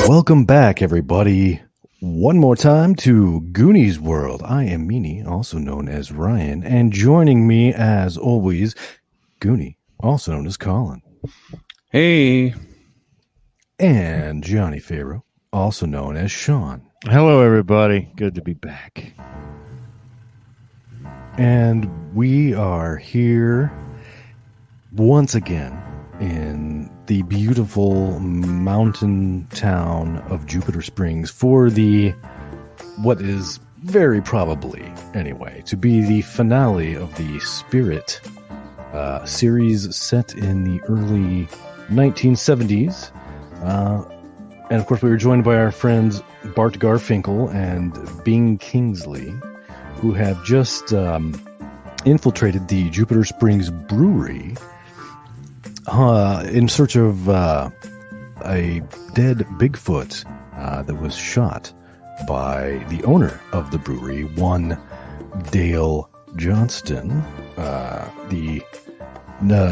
Welcome back, everybody. One more time to Goonies World. I am Meanie, also known as Ryan, and joining me, as always, Goonie, also known as Colin. Hey. And Johnny Farrow, also known as Sean. Hello, everybody. Good to be back. And we are here once again in the beautiful mountain town of Jupiter Springs for what is very probably, anyway, to be the finale of the Spirit series set in the early 1970s. And of course, we were joined by our friends Bart Garfinkel and Bing Kingsley, who have just infiltrated the Jupiter Springs Brewery in search of a dead Bigfoot that was shot by the owner of the brewery, one Dale Johnston, the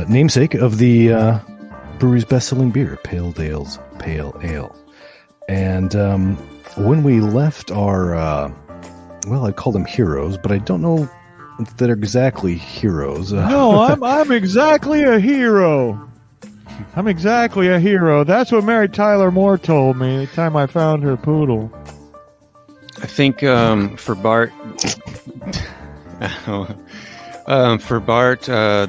namesake of the brewery's best-selling beer, Pale Dale's Pale Ale. And when we left our, I'd call them heroes, but I don't know if they're exactly heroes. No, I'm exactly a hero. I'm exactly a hero. That's what Mary Tyler Moore told me the time I found her poodle. I think for Bart,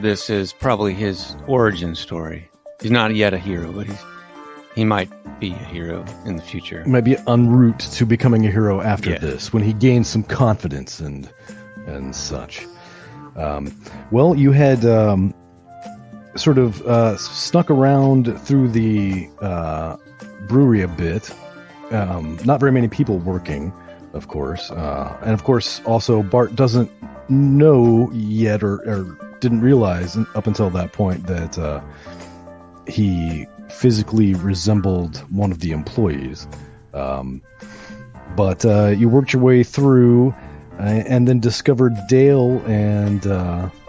this is probably his origin story. He's not yet a hero, but he might be a hero in the future. He might be en route to becoming a hero after this, when he gains some confidence and such. You had sort of snuck around through the brewery a bit. Not very many people working, of course. And of course, also, Bart doesn't know yet or didn't realize up until that point that he physically resembled one of the employees. But you worked your way through and then discovered Dale and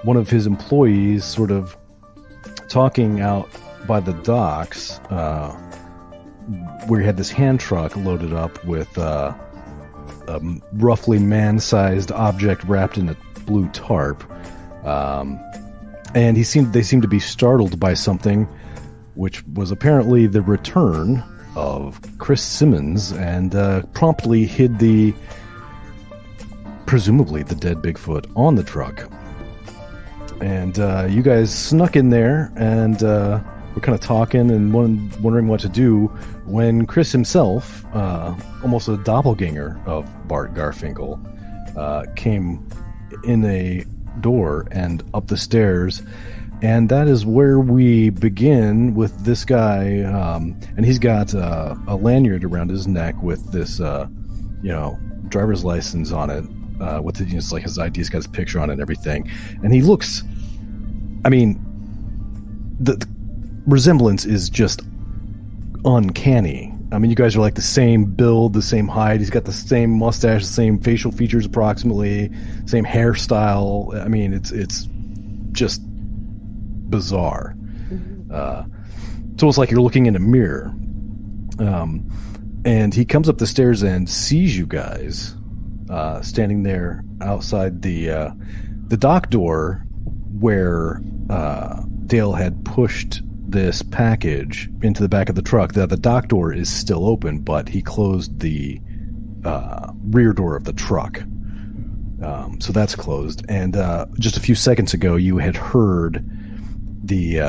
one of his employees sort of talking out by the docks, where he had this hand truck loaded up with a roughly man-sized object wrapped in a blue tarp. And they seemed to be startled by something, which was apparently the return of Chris Simmons, and promptly hid presumably the dead Bigfoot on the truck. And you guys snuck in there and were kind of talking and wondering what to do when Chris himself, almost a doppelganger of Bart Garfinkel, came in a door and up the stairs. And that is where we begin with this guy, and he's got a lanyard around his neck with this, driver's license on it, with it's like his ID, he's got his picture on it and everything. And he looks, the resemblance is just uncanny. You guys are like the same build, the same height. He's got the same mustache, the same facial features approximately, same hairstyle. It's just bizarre. It's almost like you're looking in a mirror. And he comes up the stairs and sees you guys standing there outside the dock door where Dale had pushed this package into the back of the truck. The dock door is still open, but he closed the rear door of the truck. So that's closed. And just a few seconds ago, you had heard the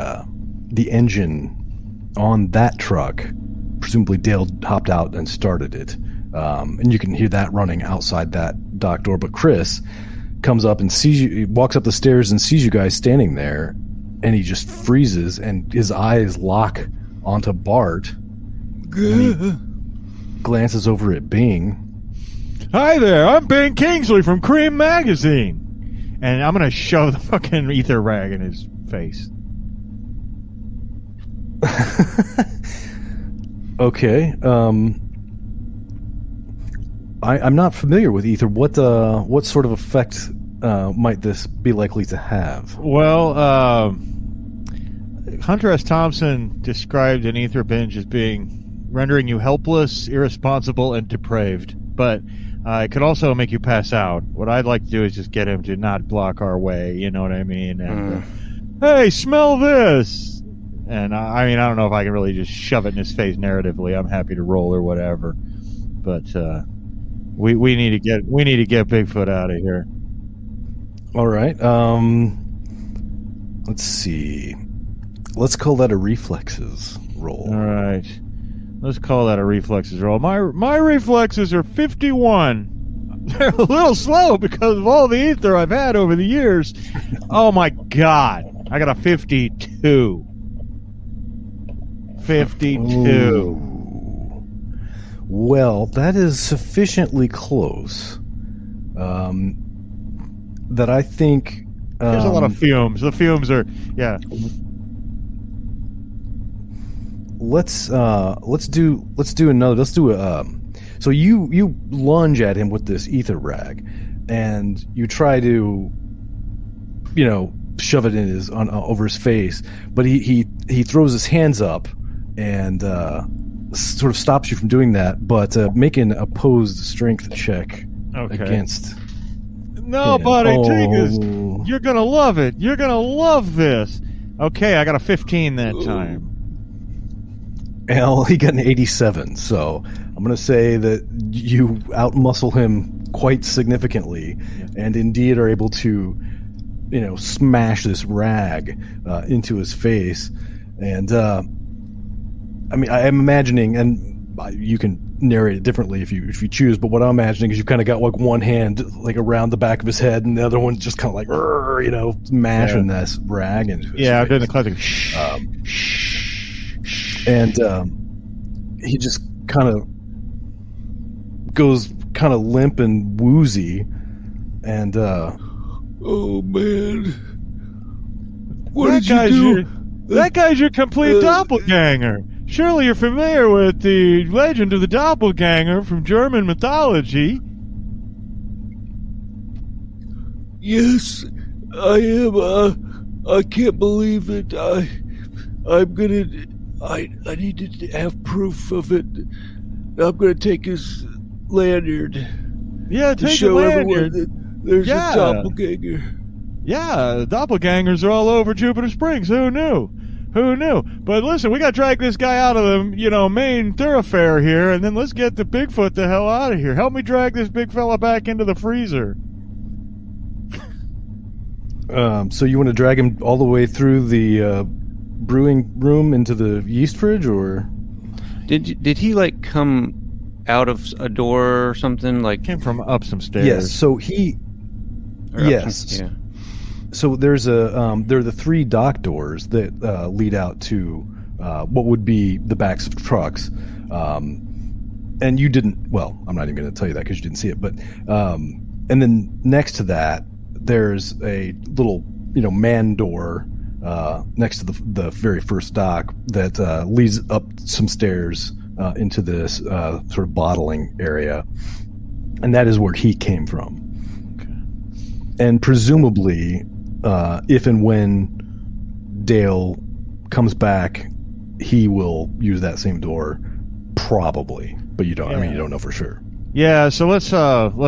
engine on that truck. Presumably Dale hopped out and started it. And you can hear that running outside that dock door. But Chris comes up and sees you, walks up the stairs and sees you guys standing there, and he just freezes and his eyes lock onto Bart. And he glances over at Bing. Hi there, I'm Bing Kingsley from Cream Magazine. And I'm going to shove the fucking ether rag in his face. Okay. I'm not familiar with ether. What sort of effect might this be likely to have? Well, Hunter S. Thompson described an ether binge as being rendering you helpless, irresponsible, and depraved. But it could also make you pass out. What I'd like to do is just get him to not block our way. You know what I mean? And hey, smell this! And I mean, I don't know if I can really just shove it in his face narratively. I'm happy to roll or whatever. But we need to get Bigfoot out of here. All right. Let's see. Let's call that a reflexes roll. All right. Let's call that a reflexes roll. My reflexes are 51. They're a little slow because of all the ether I've had over the years. Oh my God. I got a 52. 52. Ooh. Well, that is sufficiently close. That I think there's a lot of fumes. The fumes are Let's do another. Let's do a. So you lunge at him with this ether rag, and you try to, shove it in over his face, but he throws his hands up and sort of stops you from doing that. But make an opposed strength check against. No, buddy, take this. You're gonna love it. You're gonna love this. Okay, I got a 15 that time. Well, he got an 87, so I'm going to say that you outmuscle him quite significantly, and indeed are able to, smash this rag into his face. And I mean, I'm imagining, and you can narrate it differently if you choose, but what I'm imagining is you kind of got like one hand like around the back of his head, and the other one's just kind of like, smashing this rag into his face. I'm doing the classic And he just kind of goes kind of limp and woozy, and oh man, what that did you do? That guy's your complete doppelganger. Surely you're familiar with the legend of the doppelganger from German mythology. Yes, I am. I can't believe it. I'm gonna. I need to have proof of it. I'm gonna take his lanyard. Yeah, to take show the everyone lanyard. that there's a doppelganger. Yeah, doppelgangers are all over Jupiter Springs. Who knew? Who knew? But listen, we got to drag this guy out of the, main thoroughfare here, and then let's get the Bigfoot the hell out of here. Help me drag this big fella back into the freezer. So you want to drag him all the way through the brewing room into the yeast fridge, or did he like come out of a door or something? Like came from up some stairs. Yes. So he. Yes. So there's there are the 3 dock doors that lead out to what would be the backs of trucks. And you didn't. Well, I'm not even going to tell you that because you didn't see it. But and then next to that, there's a little man door next to the very first dock that leads up some stairs into this sort of bottling area, and that is where he came from. Okay. And presumably, if and when Dale comes back, he will use that same door, probably. But you don't. Yeah. I mean, you don't know for sure. Yeah. So let's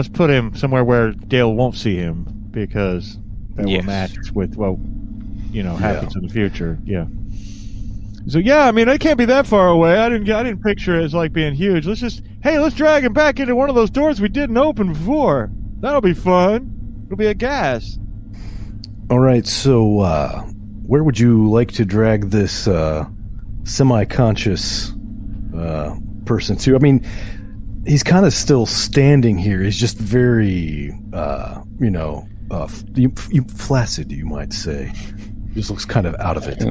put him somewhere where Dale won't see him, because that will match with what happens in the future. Yeah. So I mean, it can't be that far away. I didn't picture it as like being huge. Let's drag him back into one of those doors we didn't open before. That'll be fun. It'll be a gas. All right. So where would you like to drag this semi-conscious person to? I mean, he's kind of still standing here. He's just very, flaccid, you might say. He just looks kind of out of it.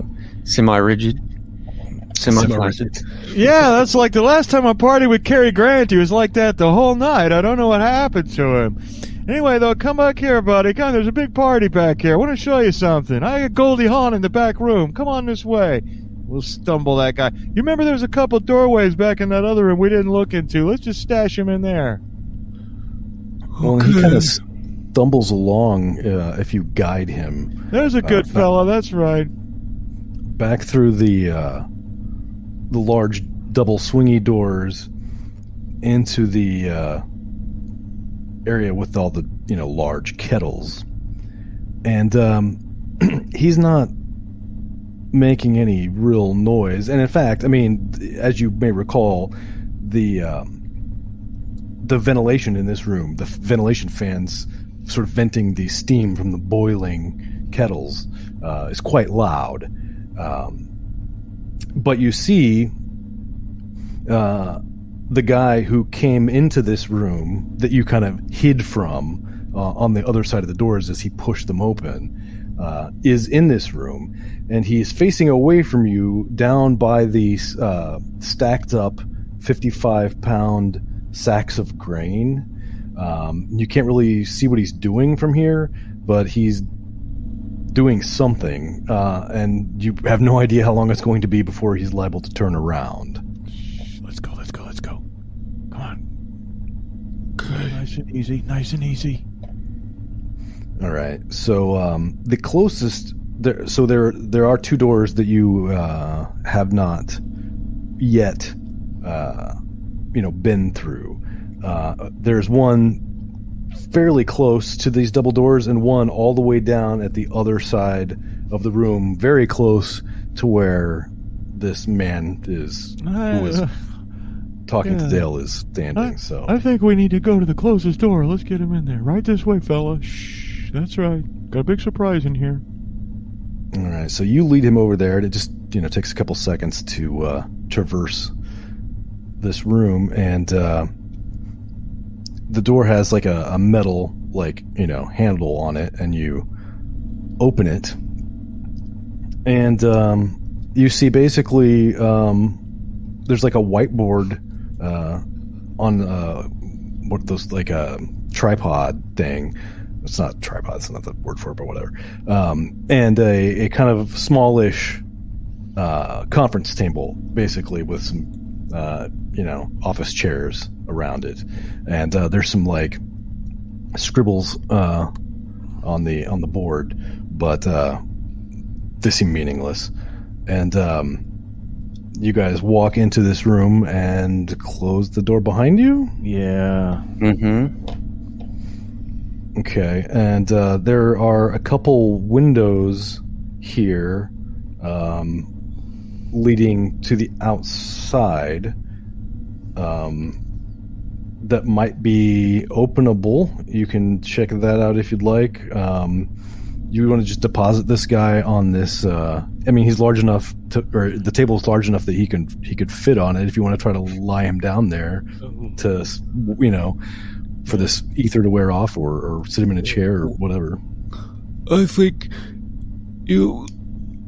Semi-rigid. Semi-flaccid. Yeah, that's like the last time I partied with Cary Grant. He was like that the whole night. I don't know what happened to him. Anyway, though, come back here, buddy. Come on, there's a big party back here. I want to show you something. I got Goldie Hawn in the back room. Come on this way. We'll stumble that guy. You remember there was a couple doorways back in that other room we didn't look into. Let's just stash him in there. Well, he kind of stumbles along if you guide him. There's a good fella. That's right. Back through the large double swingy doors into the area with all the large kettles, and he's not making any real noise. And in fact, I mean, as you may recall, the ventilation in this room, the ventilation fans sort of venting the steam from the boiling kettles, is quite loud. But you see the guy who came into this room that you kind of hid from on the other side of the doors as he pushed them open, is in this room, and he's facing away from you down by these stacked up 55-pound sacks of grain. You can't really see what he's doing from here, but he's doing something, and you have no idea how long it's going to be before he's liable to turn around. Let's go. Come on. Good. Nice and easy. All right. So the closest there are two doors that you have not yet been through. There's one fairly close to these double doors, and one all the way down at the other side of the room, very close to where this man is, who is talking to Dale, is standing. So I think we need to go to the closest door. Let's get him in there. Right this way, fella. Shh. That's right. Got a big surprise in here. All right. So you lead him over there, and it just takes a couple seconds to traverse this room, and the door has like a metal handle on it, and you open it, and you see basically there's like a whiteboard on what those like a tripod thing. It's not a tripod, it's not the word for it, but whatever. And a kind of smallish conference table, basically, with some office chairs around it, and there's some like scribbles on the board, but they seem meaningless. And you guys walk into this room and close the door behind you. Yeah. Mm-hmm. Okay, and there are a couple windows here leading to the outside that might be openable. You can check that out if you'd like. You want to just deposit this guy on this? He's large enough or the table is large enough that he could fit on it. If you want to try to lie him down there to, for this ether to wear off, or sit him in a chair or whatever. I think you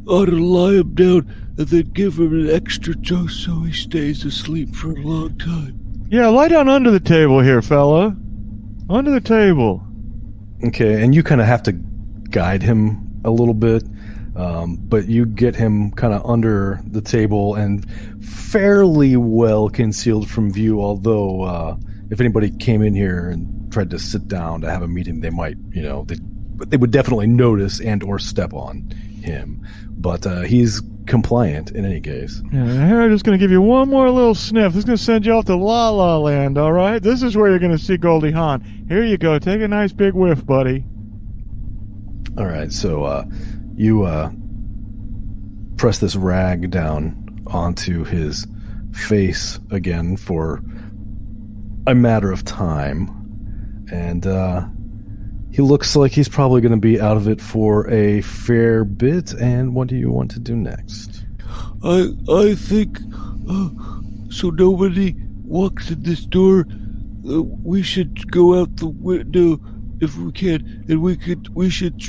ought to lie him down and then give him an extra dose so he stays asleep for a long time. Yeah, lie down under the table here, fella. Under the table. Okay, and you kind of have to guide him a little bit, but you get him kind of under the table and fairly well concealed from view, although if anybody came in here and tried to sit down to have a meeting, they might, they would definitely notice and or step on him. But he's compliant in any case. Yeah, here I'm just going to give you one more little sniff. This is going to send you off to La La Land, all right? This is where you're going to see Goldie Hawn. Here you go. Take a nice big whiff, buddy. All right, so you press this rag down onto his face again for a matter of time, and he looks like he's probably going to be out of it for a fair bit. And what do you want to do next? I think so nobody walks in this door, we should go out the window if we can, and we should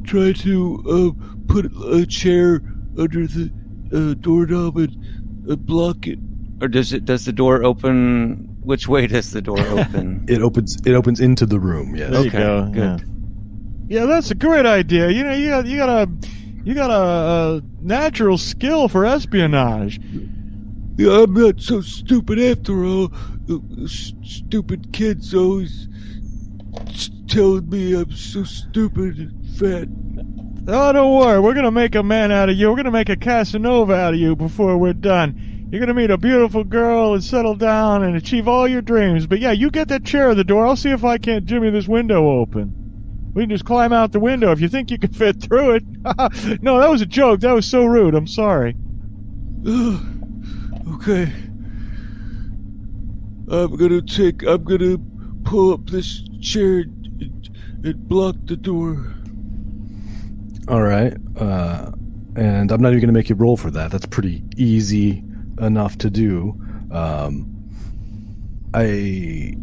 try to put a chair under the doorknob and block it. Or does the door open? Which way does the door open? It opens into the room. Yes. There you go. Good. Yeah, that's a great idea. You got a natural skill for espionage. Yeah, I'm not so stupid after all. Stupid kids always telling me I'm so stupid and fat. Oh, don't worry. We're going to make a man out of you. We're going to make a Casanova out of you before we're done. You're going to meet a beautiful girl and settle down and achieve all your dreams. But yeah, you get that chair at the door. I'll see if I can't jimmy this window open. We can just climb out the window if you think you can fit through it. No, that was a joke. That was so rude. I'm sorry. Okay. I'm gonna pull up this chair and block the door. All right. And I'm not even going to make you roll for that. That's pretty easy enough to do. I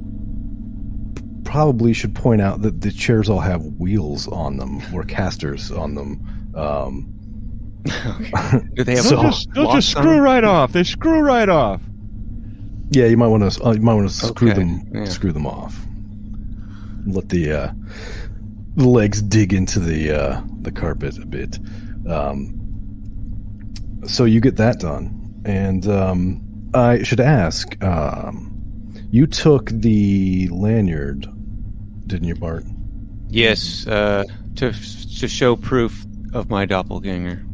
probably should point out that the chairs all have wheels on them, or casters on them. Do they have They'll just screw right off. They screw right off. Yeah, you might want to screw Okay, them yeah. screw them off. Let the legs dig into the carpet a bit. So you get that done, and I should ask. You took the lanyard, didn't you, Bart? Yes, to show proof of my doppelganger.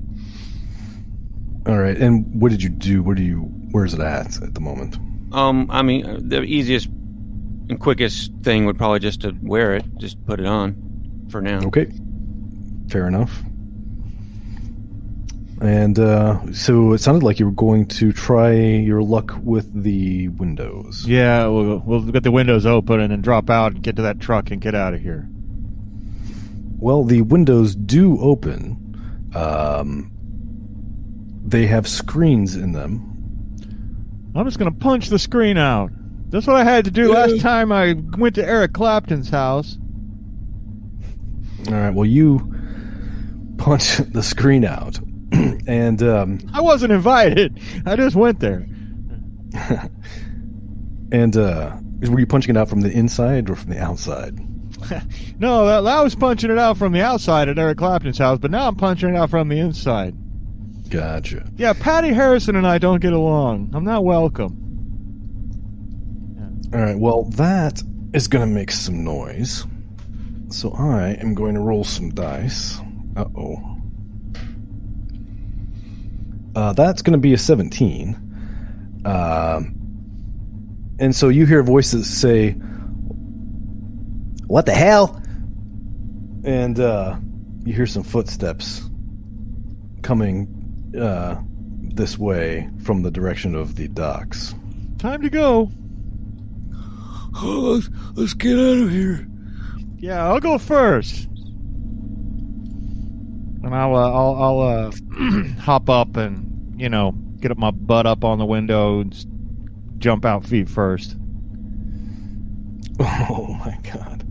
All right, and what did you do? Where's it at the moment? I mean, the easiest and quickest thing would probably just to wear it, just put it on for now. Okay, fair enough. And so it sounded like you were going to try your luck with the windows. Yeah, we'll get the windows open and then drop out and get to that truck and get out of here. Well, the windows do open. They have screens in them. I'm just going to punch the screen out. That's what I had to do last time I went to Eric Clapton's house. All right, well, you punch the screen out. And I wasn't invited. I just went there. and were you punching it out from the inside or from the outside? No, I was punching it out from the outside at Eric Clapton's house, but now I'm punching it out from the inside. Gotcha. Yeah, Patty Harrison and I don't get along. I'm not welcome. All right, well, that is going to make some noise. So I am going to roll some dice. Uh-oh. That's going to be a 17. And so you hear voices say, "What the hell?" And you hear some footsteps coming this way from the direction of the docks. Time to go. Oh, let's get out of here. Yeah, I'll go first. And I'll hop up and, get up my butt up on the window and jump out feet first. Oh my god.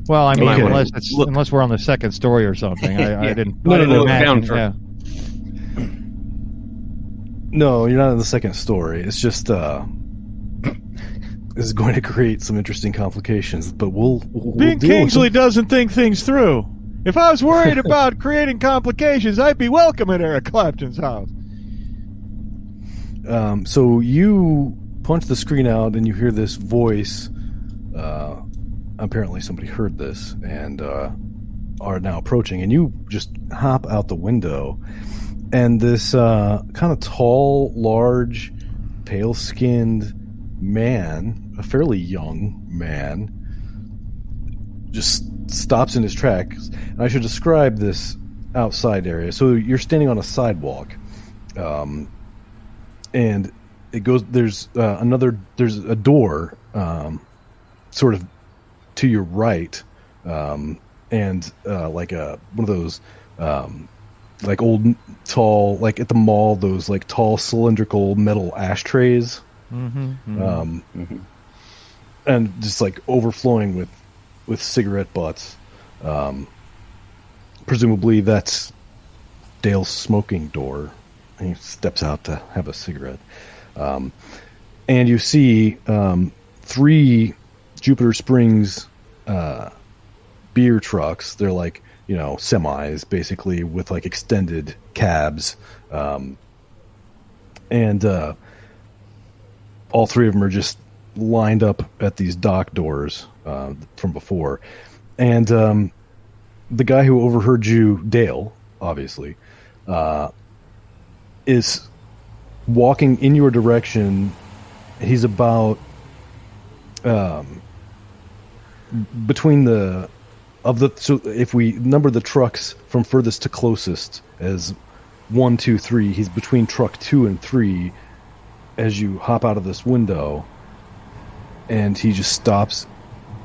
Well, I mean, Okay. unless we're on the second story or something. I didn't. No, I didn't look imagine, down for- yeah. No, you're not in the second story. It's just this is going to create some interesting complications, but we'll Being deal with Kingsley them. doesn't think things through. If I was worried about creating complications, I'd be welcome at Eric Clapton's house. So you punch the screen out and you hear this voice. Apparently somebody heard this and are now approaching, and you just hop out the window, and this kind of tall, large, pale-skinned man, a fairly young man, just stops in his tracks. And I should describe this outside area. So you're standing on a sidewalk, and it goes. There's There's a door, sort of to your right, and like one of those, like old tall, like at the mall, those like tall cylindrical metal ashtrays, and just like overflowing with cigarette butts. Presumably that's Dale's smoking door. And he steps out to have a cigarette. And you see 3 Jupiter Springs beer trucks. They're like, semis, basically, with like extended cabs. And all 3 of them are just lined up at these dock doors from before. And the guy who overheard you, Dale, obviously, is walking in your direction. He's about between the so if we number the trucks from furthest to closest as 1, 2, 3, he's between truck 2 and 3 as you hop out of this window, and he just stops,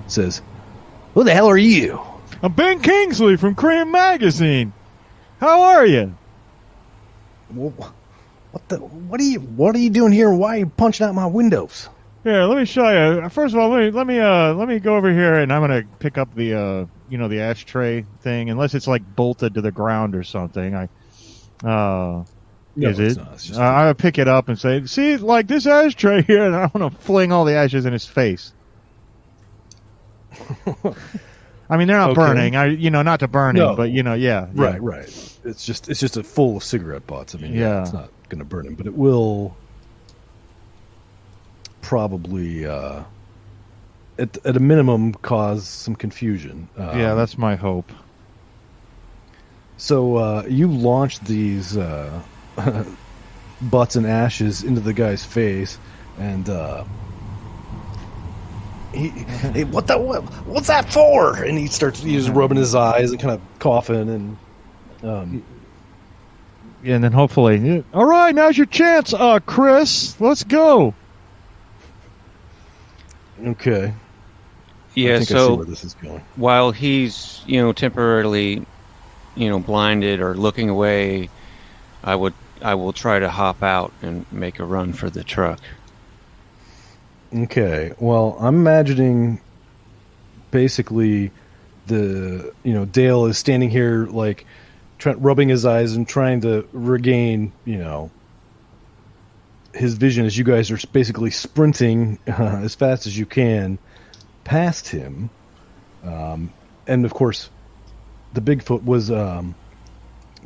says, "Who the hell are you?" I'm Ben Kingsley from Cream Magazine. How are you? Well, what are you doing here? Why are you punching out my windows? Here, let me show you. First of all, let me go over here, and I'm gonna pick up the the ashtray thing, unless it's like bolted to the ground or something. No, is it? it's not. It's just I pick it up and say, "See, like this ashtray here," and I'm gonna fling all the ashes in his face. I mean, they're not burning. Not to burn him, but yeah. Right. It's just a full of cigarette butts. I mean, it's not going to burn him, but it will probably, at a minimum, cause some confusion. Yeah, that's my hope. So you launch these butts and ashes into the guy's face, and hey, what's that for? And he's just rubbing his eyes and kind of coughing, and and then hopefully, all right, now's your chance, Chris. Let's go. Okay. Yeah. I think I see where this is going. While he's temporarily blinded or looking away, I will try to hop out and make a run for the truck. Okay, well, I'm imagining basically Dale is standing here like rubbing his eyes and trying to regain his vision as you guys are basically sprinting as fast as you can past him, and of course the Bigfoot was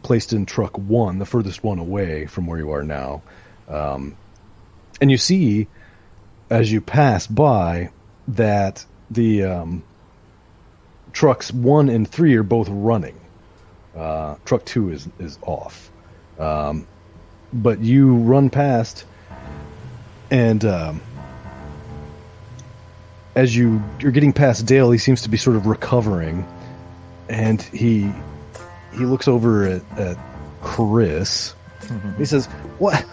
placed in truck 1, the furthest one away from where you are now, and you see as you pass by that the trucks 1 and 3 are both running. Truck 2 is off. But you run past, and as you're getting past Dale, he seems to be sort of recovering, and he looks over at Chris. He says, What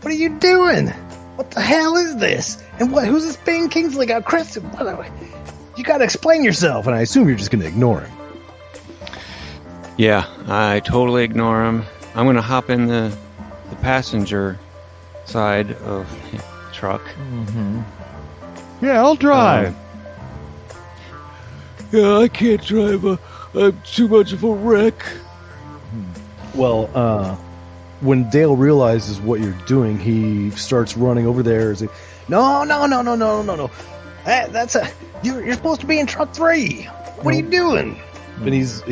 are you doing? What the hell is this? And who's this Ben Kingsley guy? Chris, you gotta explain yourself. And I assume you're just gonna ignore him. Yeah, I totally ignore him. I'm gonna hop in the passenger side of the truck. Mm-hmm. Yeah, I'll drive. Yeah, I can't drive. I'm too much of a wreck. Well, when Dale realizes what you're doing, he starts running over there. He's like, No. You're supposed to be in truck 3. What are you doing? And he's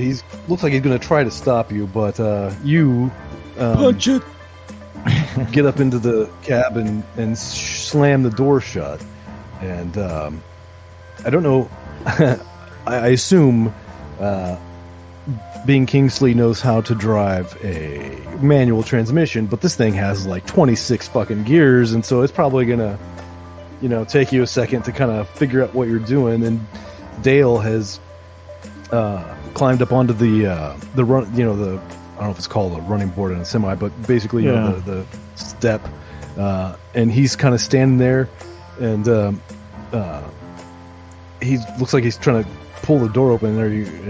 looks like he's going to try to stop you, but you Punch it. get up into the cab and slam the door shut. And I don't know. I assume Bing Kingsley knows how to drive a manual transmission, but this thing has like 26 fucking gears, and so it's probably gonna, take you a second to kind of figure out what you're doing. And Dale has climbed up onto the run, I don't know if it's called a running board in a semi, but basically the step, and he's kind of standing there, and he looks like he's trying to pull the door open.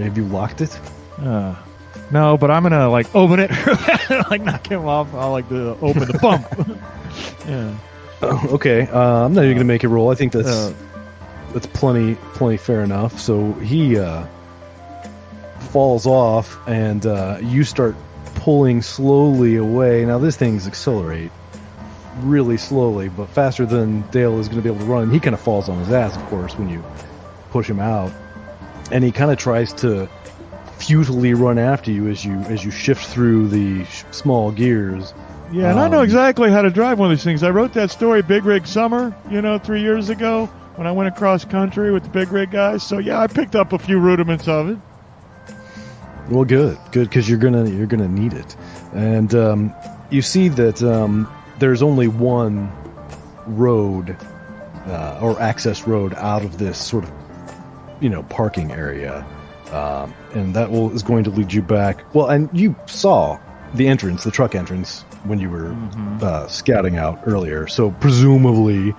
Have you locked it? No, but I'm gonna open it, knock him off. I'll open the pump. Yeah. Okay. I'm not even gonna make it roll. I think that's plenty fair enough. So he falls off, and you start pulling slowly away. Now this thing's accelerate really slowly, but faster than Dale is going to be able to run. And he kind of falls on his ass, of course, when you push him out. And he kind of tries to futilely run after you as you shift through the small gears. Yeah, and I know exactly how to drive one of these things. I wrote that story, Big Rig Summer, 3 years ago when I went across country with the Big Rig guys. So yeah, I picked up a few rudiments of it. Well, good, because you're gonna need it. And you see that there's only one road or access road out of this sort of, parking area. And that is going to lead you back. Well, and you saw the entrance, the truck entrance, when you were scouting out earlier. So presumably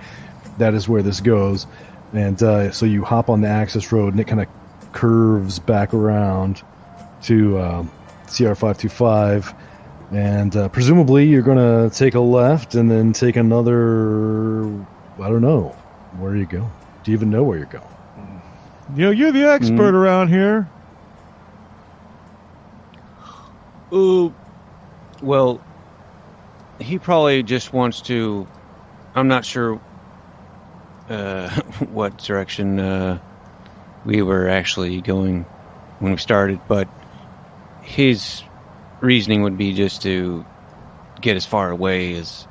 that is where this goes. And so you hop on the access road, and it kind of curves back around to CR525. And presumably you're going to take a left and then take another, I don't know. Where do you go? Do you even know where you're going? You're the expert around here. Well, he probably just wants to... I'm not sure what direction we were actually going when we started, but his reasoning would be just to get as far away as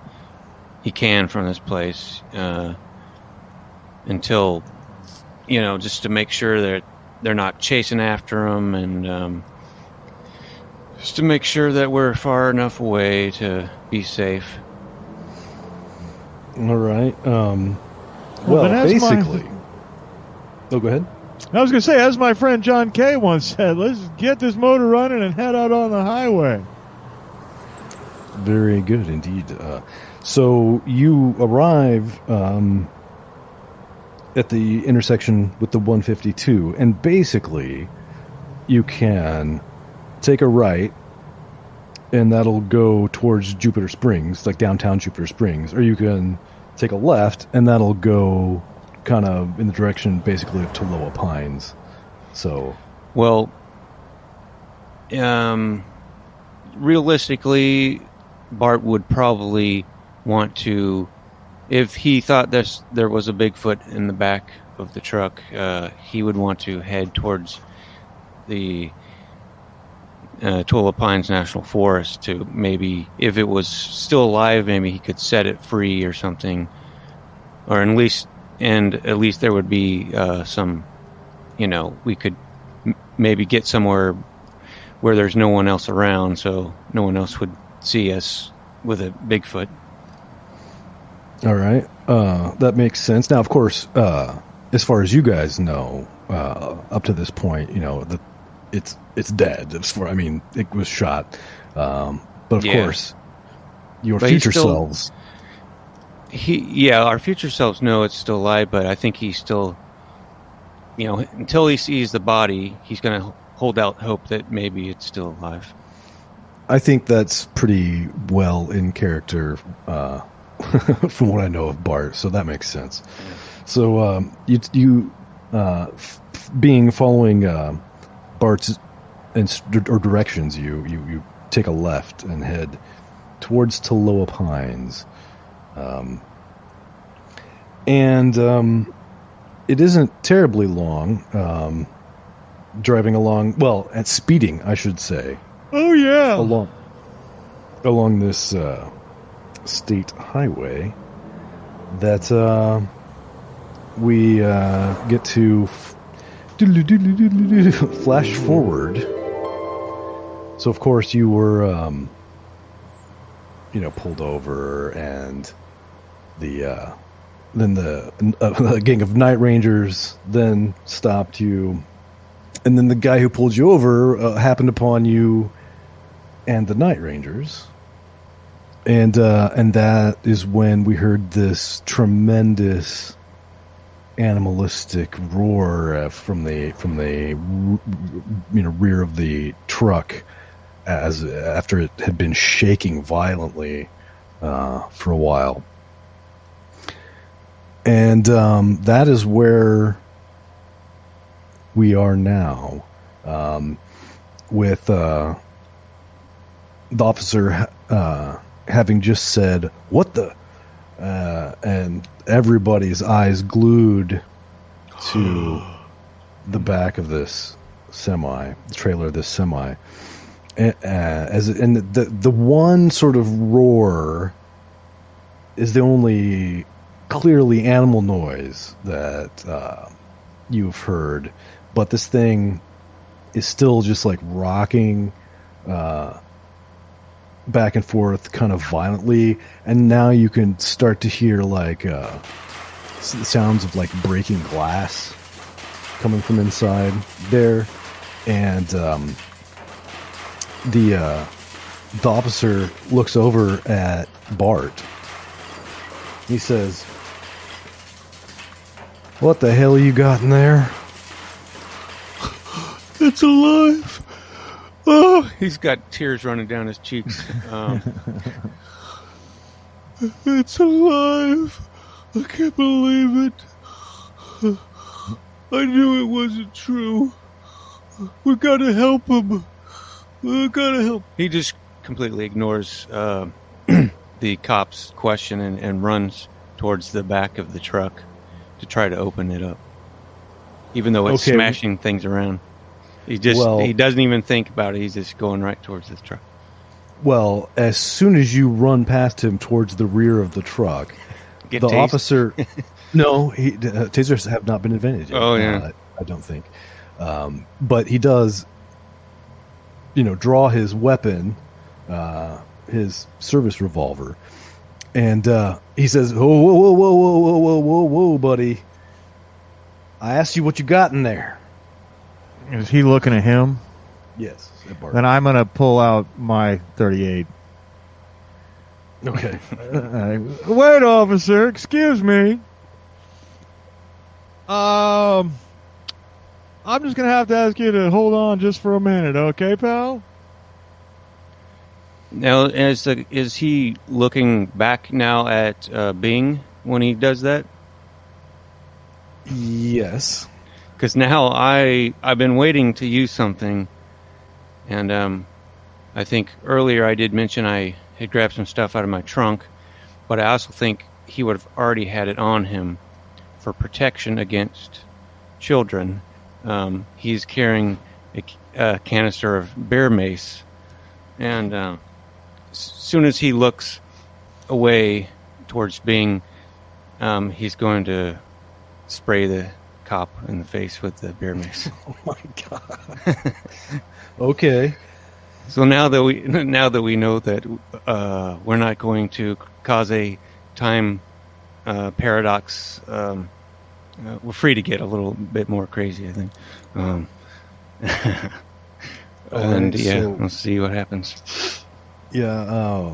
he can from this place until, just to make sure that they're not chasing after him, and just to make sure that we're far enough away to be safe. All right. Well, basically... Oh, go ahead. I was going to say, as my friend John Kay once said, let's get this motor running and head out on the highway. Very good indeed. So you arrive at the intersection with the 152, and basically you can take a right, and that'll go towards Jupiter Springs, like downtown Jupiter Springs, or you can take a left, and that'll go kind of in the direction basically of Toloa Pines. So, well, realistically, Bart would probably want to, if he thought there was a Bigfoot in the back of the truck, he would want to head towards the Toloa Pines National Forest to maybe, if it was still alive, maybe he could set it free or something, or at least there would be some, we could maybe get somewhere where there's no one else around, so no one else would see us with a Bigfoot. All right, that makes sense. Now, of course, as far as you guys know, up to this point, it's dead. It was shot, but of course, your future selves. Our future selves know it's still alive, but I think he's still, until he sees the body, he's going to hold out hope that maybe it's still alive. I think that's pretty well in character from what I know of Bart, so that makes sense. So you following Bart's or directions, you take a left and head towards Toloa Pines. And it isn't terribly long, driving along, and speeding, I should say. Oh, yeah. Along this state highway that we get to flash forward. So, of course, you were, pulled over, and then the gang of night rangers then stopped you, and then the guy who pulled you over happened upon you and the night rangers, and that is when we heard this tremendous animalistic roar from the rear of the truck, after it had been shaking violently for a while. And that is where we are now, with the officer having just said, "What the?" And everybody's eyes glued to the back of this the trailer of this semi. And the one sort of roar is the only clearly animal noise that you've heard, but this thing is still just like rocking back and forth kind of violently, and now you can start to hear like sounds of like breaking glass coming from inside there, and the officer looks over at Bart. He says, "What the hell you got in there?" It's alive. Oh, he's got tears running down his cheeks. It's alive. I can't believe it. I knew it wasn't true. We gotta help him. We gotta help. He just completely ignores the cop's question and runs towards the back of the truck to try to open it up, even though it's smashing things around. He doesn't even think about it. He's just going right towards the truck. Well, as soon as you run past him towards the rear of the truck, Get the tased? officer... No, tasers have not been invented yet. Oh, yeah. I don't think. But he does, draw his weapon, his service revolver, and he says, "Whoa, whoa, whoa, whoa, whoa, whoa, whoa, whoa, whoa, buddy! I asked you what you got in there." Is he looking at him? Yes. Bart. Then I'm going to pull out my 38. Okay. Wait, officer. Excuse me. I'm just going to have to ask you to hold on just for a minute, okay, pal? Now, is he looking back now at Bing when he does that? Yes. Because now I've been waiting to use something, and I think earlier I did mention I had grabbed some stuff out of my trunk, but I also think he would have already had it on him for protection against children. He's carrying a canister of bear mace, and as soon as he looks away towards Bing, he's going to spray the cop in the face with the bear mace. Oh my god. Okay. So now that we know that we're not going to cause a time paradox, we're free to get a little bit more crazy, I think. We'll see what happens. Yeah.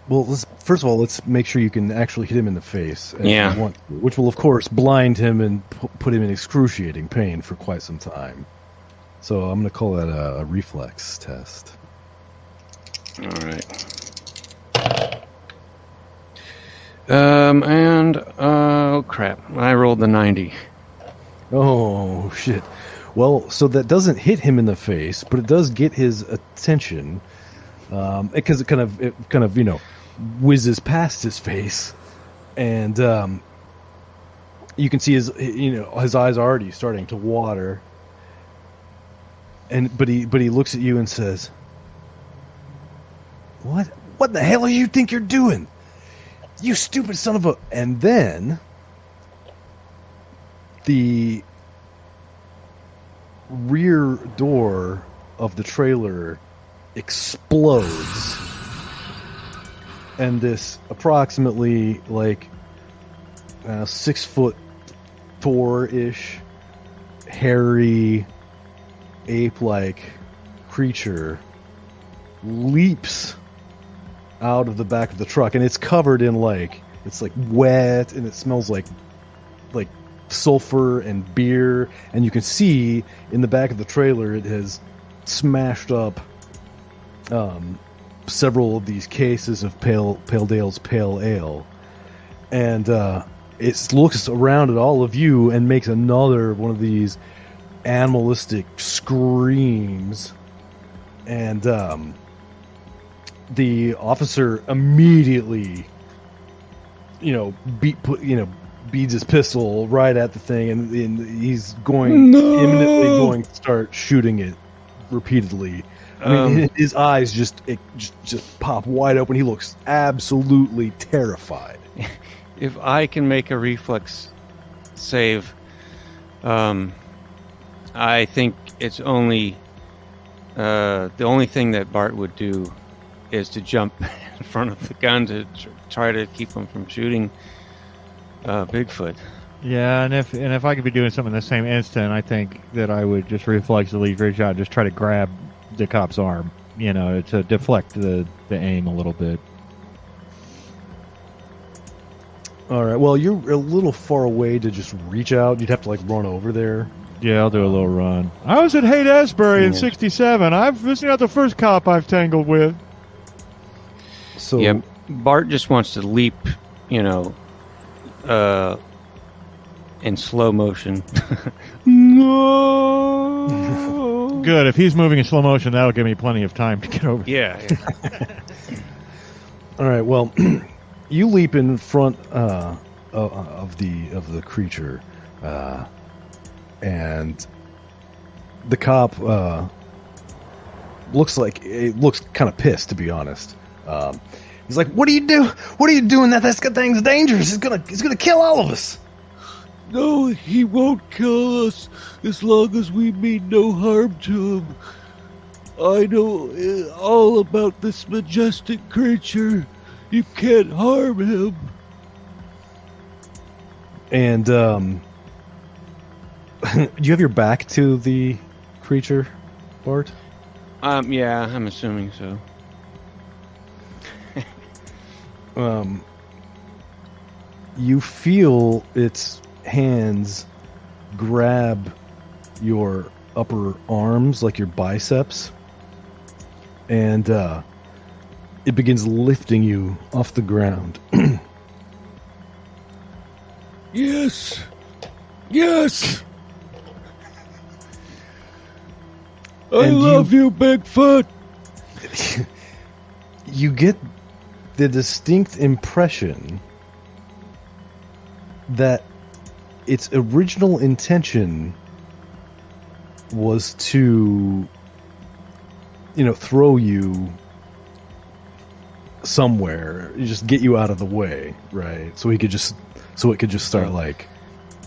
Well, first of all, let's make sure you can actually hit him in the face. Yeah. You want to, which will, of course, blind him and put him in excruciating pain for quite some time. So I'm going to call that a reflex test. All right. Oh crap! I rolled the 90. Oh shit! Well, so that doesn't hit him in the face, but it does get his attention, because it kind of whizzes past his face, and you can see his eyes already starting to water. But he looks at you and says, "What the hell do you think you're doing? You stupid son of a..." And then the rear door of the trailer explodes, and this approximately 6'4" hairy ape-like creature leaps out of the back of the truck, and it's covered in it's wet, and it smells like sulfur and beer, and you can see in the back of the trailer it has smashed up several of these cases of Pale Dale's Pale Ale, and it looks around at all of you and makes another one of these animalistic screams, and the officer immediately beads his pistol right at the thing, and he's imminently going to start shooting it repeatedly. I mean, his eyes just pop wide open. He looks absolutely terrified. If I can make a reflex save, I think it's only the only thing that Bart would do is to jump in front of the gun to try to keep him from shooting Bigfoot. Yeah, and if I could be doing something in the same instant, I think that I would just reflexively reach out and just try to grab the cop's arm, to deflect the aim a little bit. All right. Well, you're a little far away to just reach out. You'd have to run over there. Yeah, I'll do a little run. I was at Haight-Ashbury in '67. This is not the first cop I've tangled with. So yeah, Bart just wants to leap, in slow motion. No. Good. If he's moving in slow motion, that'll give me plenty of time to get over. Yeah. All right. Well, you leap in front of the creature, and the cop looks kind of pissed, to be honest. He's like, "What do you do? What are you doing? That thing's dangerous. It's gonna kill all of us." No, he won't kill us as long as we mean no harm to him. I know all about this majestic creature. You can't harm him. And do you have your back to the creature, Bart? Yeah, I'm assuming so. You feel its hands grab your upper arms, like your biceps, and it begins lifting you off the ground. Yes. Yes. I love you, Bigfoot. You get the distinct impression that its original intention was to, throw you somewhere, just get you out of the way, right? So it could just start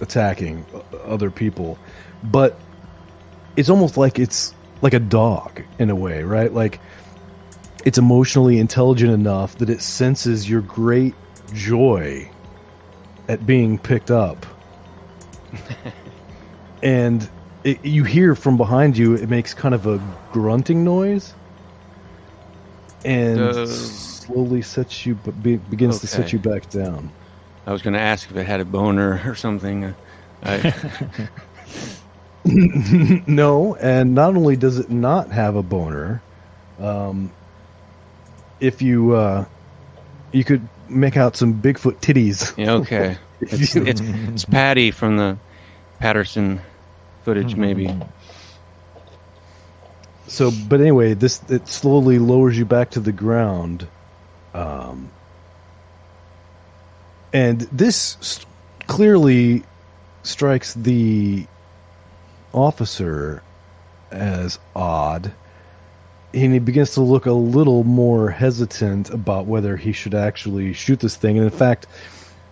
attacking other people. But it's almost like it's like a dog in a way, right? Like it's emotionally intelligent enough that it senses your great joy at being picked up. And you hear from behind you, it makes kind of a grunting noise, and slowly sets you, begins to set you back down. I was going to ask if it had a boner or something. No, and not only does it not have a boner, if you could make out some Bigfoot titties. Yeah, okay. It's Patty from the Patterson footage, maybe. So, but anyway, it slowly lowers you back to the ground, and this clearly strikes the officer as odd, and he begins to look a little more hesitant about whether he should actually shoot this thing. And in fact,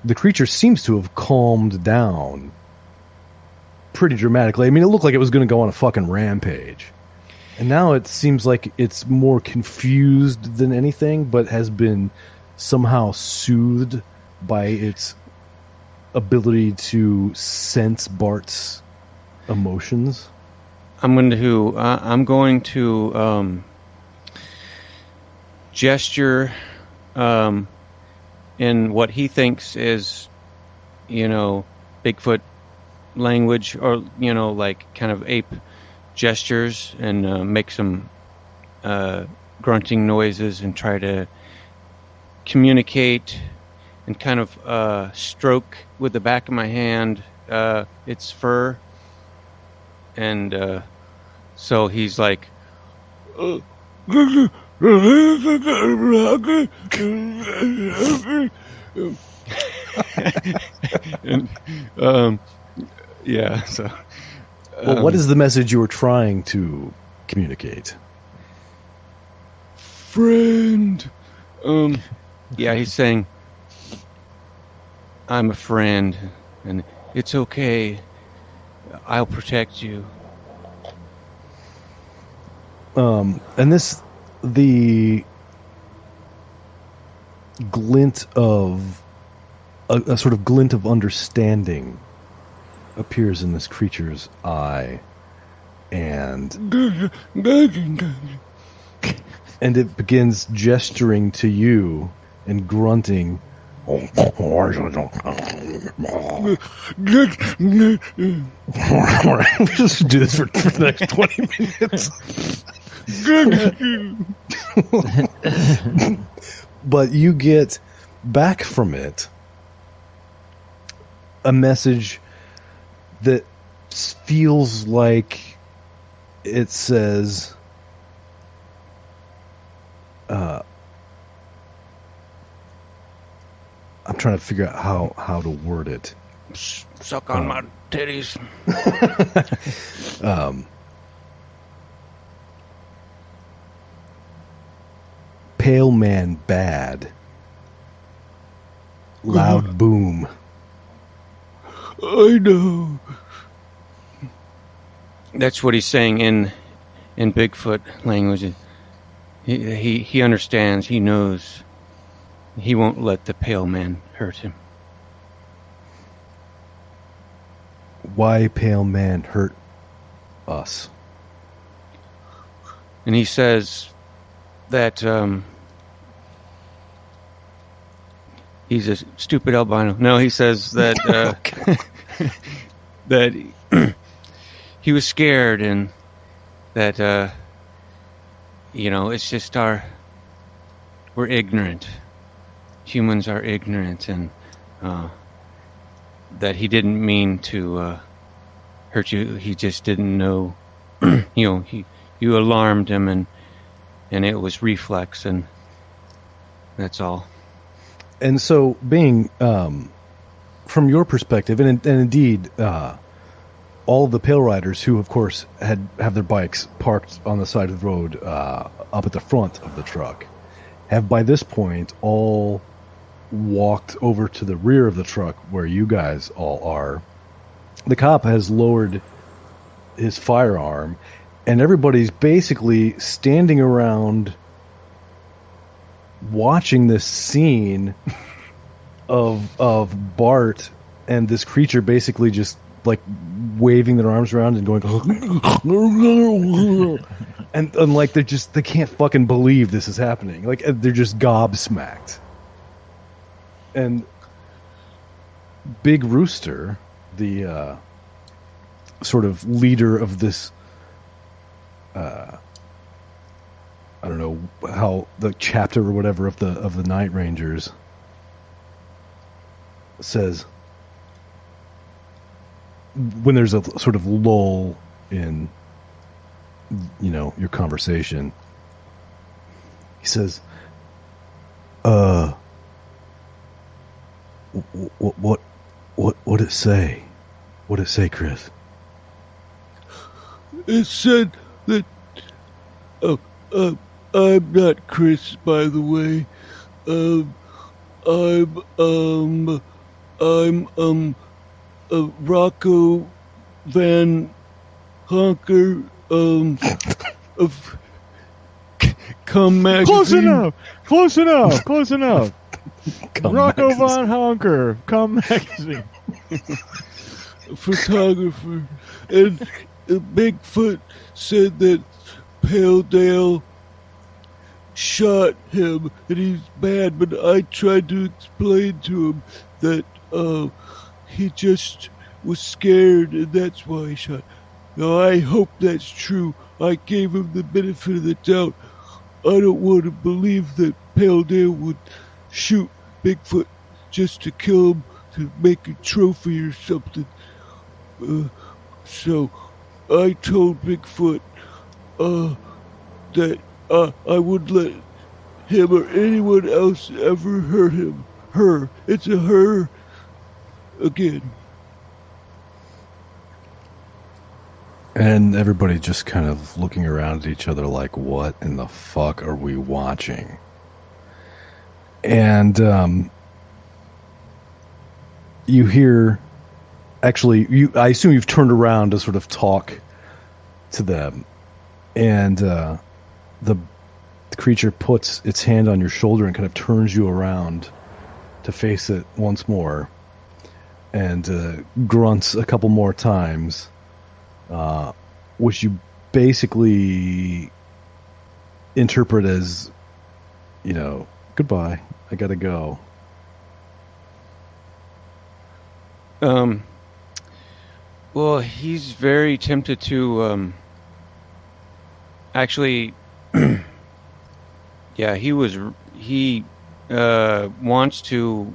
the creature seems to have calmed down pretty dramatically. I mean, it looked like it was going to go on a fucking rampage. And now it seems like it's more confused than anything, but has been somehow soothed by its ability to sense Bart's emotions. I'm going to gesture in what he thinks is, Bigfoot language, or kind of ape gestures, and make some grunting noises and try to communicate, and kind of stroke with the back of my hand its fur. And so he's like, and, yeah. So, well, what is the message you were trying to communicate? Friend. Yeah, he's saying, I'm a friend, and it's okay. I'll protect you. And the glint of a sort of glint of understanding appears in this creature's eye, and it begins gesturing to you and grunting. Just do this for the next 20 minutes. But you get back from it a message that feels like it says, I'm trying to figure out how to word it. Suck on my titties. Pale man bad. Loud boom. I know. That's what he's saying in Bigfoot language. He understands. He knows. He won't let the pale man hurt him. Why pale man hurt us? And he says that he's a stupid albino. No, he says that that he was scared, and that it's just we're ignorant. Humans are ignorant, and that he didn't mean to hurt you. He just didn't know. You alarmed him, and it was reflex, and that's all. And so, being from your perspective, and indeed, all the Pale Riders, who of course have their bikes parked on the side of the road up at the front of the truck, have by this point all walked over to the rear of the truck where you guys all are. The cop has lowered his firearm, and everybody's basically standing around watching this scene of Bart and this creature basically just like waving their arms around and going and like they can't fucking believe this is happening. Like they're just gobsmacked. And Big Rooster, the sort of leader of this, I don't know how the chapter or whatever of the Night Rangers, says, when there's a sort of lull in, your conversation, he says, What'd it say? What'd it say, Chris? It said that. I'm not Chris, by the way. I'm Rocco Van Honker of Come Magazine. Close enough. Rocco Von Honker, Come Magazine. Photographer. And Bigfoot said that Pale Dale shot him and he's bad, but I tried to explain to him that he just was scared and that's why he shot. Now I hope that's true. I gave him the benefit of the doubt. I don't want to believe that Pale Dale would shoot Bigfoot just to kill him, to make a trophy or something. So I told Bigfoot that I wouldn't let him or anyone else ever hurt him. Her. It's a her again. And everybody just kind of looking around at each other like, what in the fuck are we watching? And you hear, actually, I assume you've turned around to sort of talk to them. And the creature puts its hand on your shoulder and kind of turns you around to face it once more, and grunts a couple more times, which you basically interpret as, goodbye, I gotta go. Well, he's very tempted to, actually, yeah, he wants to,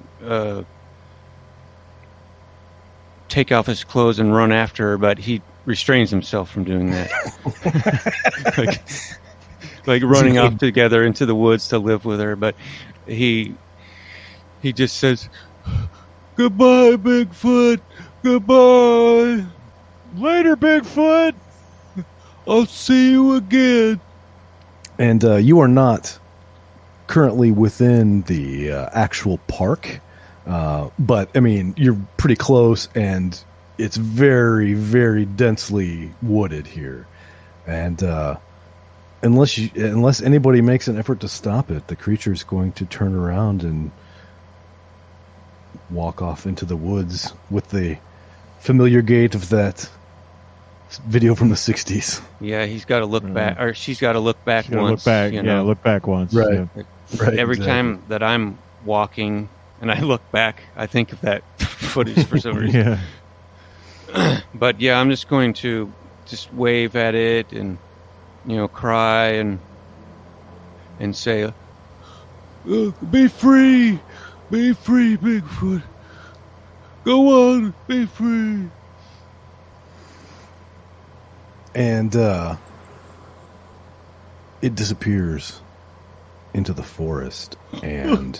take off his clothes and run after her, but he restrains himself from doing that. like running off together into the woods to live with her, but he just says, Goodbye, Bigfoot. Goodbye. Later, Bigfoot. I'll see you again. And you are not currently within the actual park, but I mean, you're pretty close, and it's very, very densely wooded here. And unless anybody makes an effort to stop it, the creature is going to turn around and walk off into the woods with the familiar gait of that video from the 60s. yeah, he's got to look back, or she's got to look back once. Look back. Look back once. Right. Yeah. Right. Every exactly. time that I'm walking and I look back, I think of that footage for some reason. Yeah. But yeah, I'm just going to just wave at it and, cry and say, Be free. Be free, Bigfoot. Go on, be free. And it disappears into the forest, and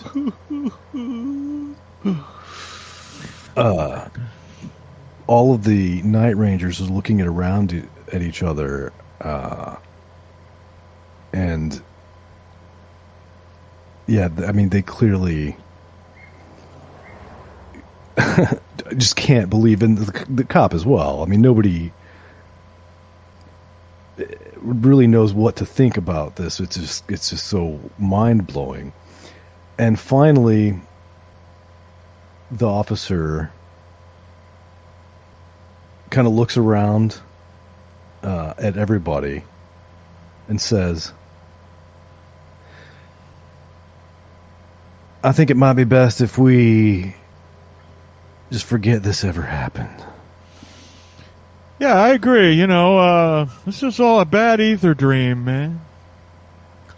all of the night rangers are looking at each other, and yeah, I mean, they clearly just can't believe, and the cop as well. I mean, nobody really knows what to think about this. It's just so mind-blowing. And finally, the officer kind of looks around at everybody and says, I think it might be best if we just forget this ever happened. Yeah, I agree. This is all a bad ether dream, man.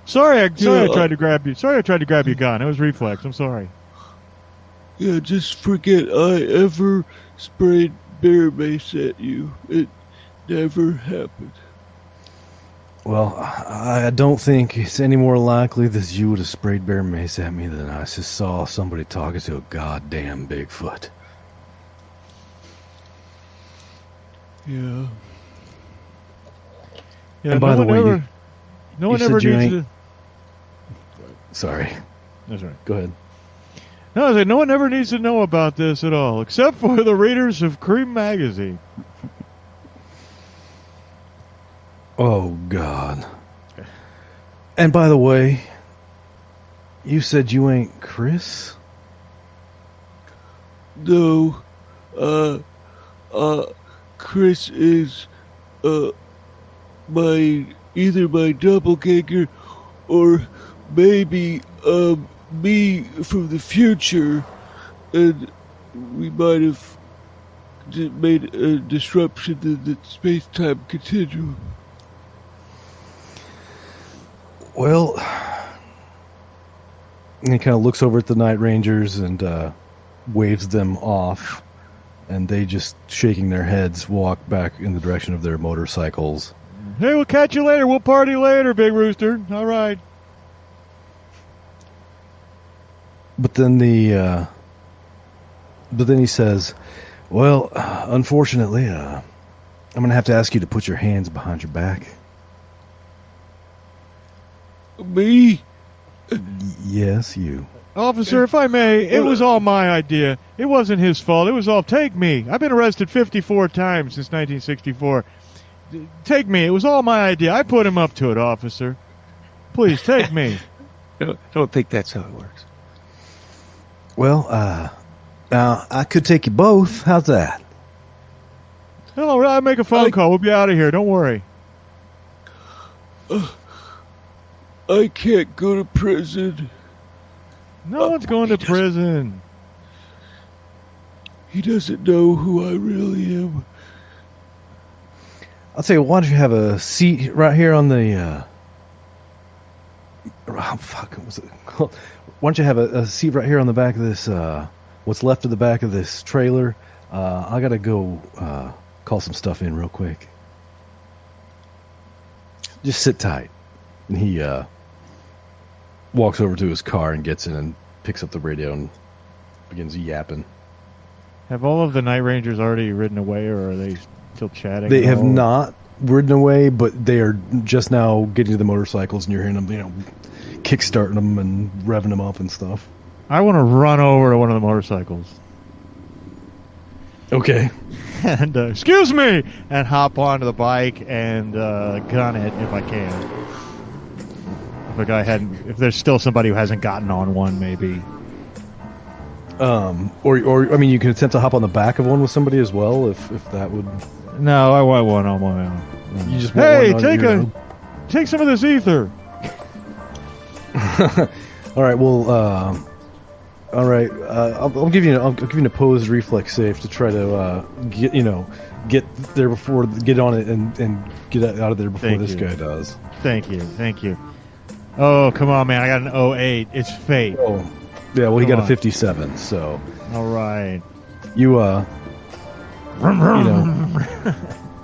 Sorry, I tried to grab you. Sorry, I tried to grab your gun. It was reflex. I'm sorry. Yeah, just forget I ever sprayed bear mace at you. It never happened. Well, I don't think it's any more likely that you would have sprayed bear mace at me than I just saw somebody talking to a goddamn Bigfoot. Yeah. Yeah. And by the way, no one you ever said you needs ain't- to. Sorry. That's right. Go ahead. No, I said no one ever needs to know about this at all, except for the readers of Cream Magazine. Oh, God. And by the way, you said you ain't Chris? No. Chris is either my doppelganger or maybe me from the future, and we might have made a disruption in the space-time continuum. Well, and he kind of looks over at the Night Rangers and waves them off, and they, just shaking their heads, walk back in the direction of their motorcycles. Hey, we'll catch you later. We'll party later, Big Rooster. All right. But then he says, well, unfortunately, I'm going to have to ask you to put your hands behind your back. Me? Yes, you. Officer, if I may, it was all my idea. It wasn't his fault. It was all, take me. I've been arrested 54 times since 1964. Take me. It was all my idea. I put him up to it, officer. Please take me. Don't think that's how it works. Well, I could take you both. How's that? Hello, I'll make a phone call. We'll be out of here. Don't worry. I can't go to prison. No one's going to prison. He doesn't know who I really am. I'll tell you, why don't you have a seat right here on the... what was it called? Why don't you have a seat right here on the back of this, what's left of the back of this trailer? I got to go call some stuff in real quick. Just sit tight. And he walks over to his car and gets in and picks up the radio and begins yapping. Have all of the Night Rangers already ridden away, or are they still chatting? They have not ridden away, but they are just now getting to the motorcycles, and you're hearing them, kickstarting them and revving them up and stuff. I want to run over to one of the motorcycles. Okay. And, excuse me! And hop onto the bike and gun it if I can. If there's still somebody who hasn't gotten on one, maybe. Or I mean, you can attempt to hop on the back of one with somebody as well, if that would. No, I want one on my own. You just want one take some of this ether. All right. Well, all right. I'll give you an opposed reflex save to try to get there before get on it and get out of there before this guy does. Thank you. Oh, come on, man! I got an 08. It's fate. Oh, yeah. Well, he got a 57. So. All right. You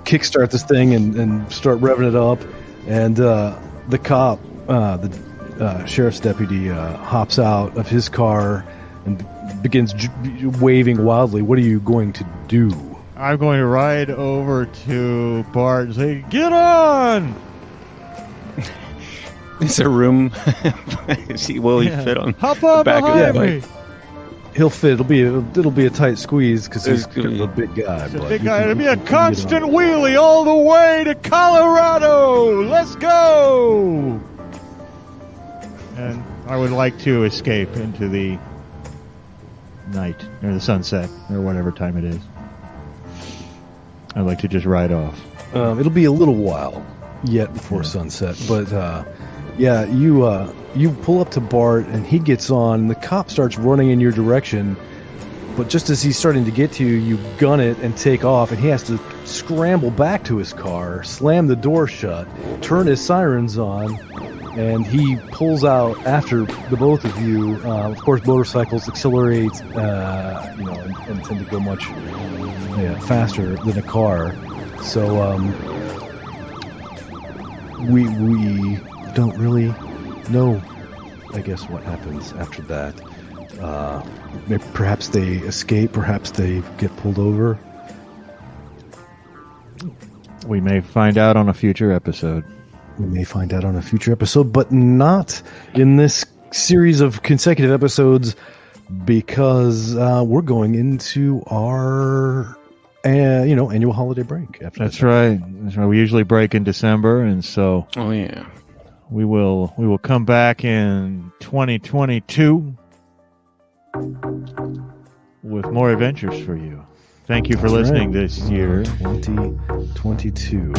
kickstart this thing and start revving it up, and the cop, the sheriff's deputy, hops out of his car and begins waving wildly. What are you going to do? I'm going to ride over to Bart and say, "Get on!" Is there room? Will he fit on Hop on the back of behind the me. bike? He'll fit. It'll be a tight squeeze because he's a big guy. He's a big guy. It'll be a constant wheelie all the way to Colorado. Let's go! And I would like to escape into the night or the sunset or whatever time it is. I'd like to just ride off. It'll be a little while yet before sunset, but you pull up to Bart and he gets on. And the cop starts running in your direction, but just as he's starting to get to you, you gun it and take off, and he has to scramble back to his car, slam the door shut, turn his sirens on, and he pulls out after the both of you. Of course, motorcycles accelerate, and tend to go much faster than a car. So we don't really know, I guess, what happens after that. Perhaps they escape, perhaps they get pulled over. We may find out on a future episode. But not in this series of consecutive episodes, because we're going into our annual holiday break. That's right. We usually break in December, and so we will come back in 2022 with more adventures for you. Thank you for listening this year. 2022.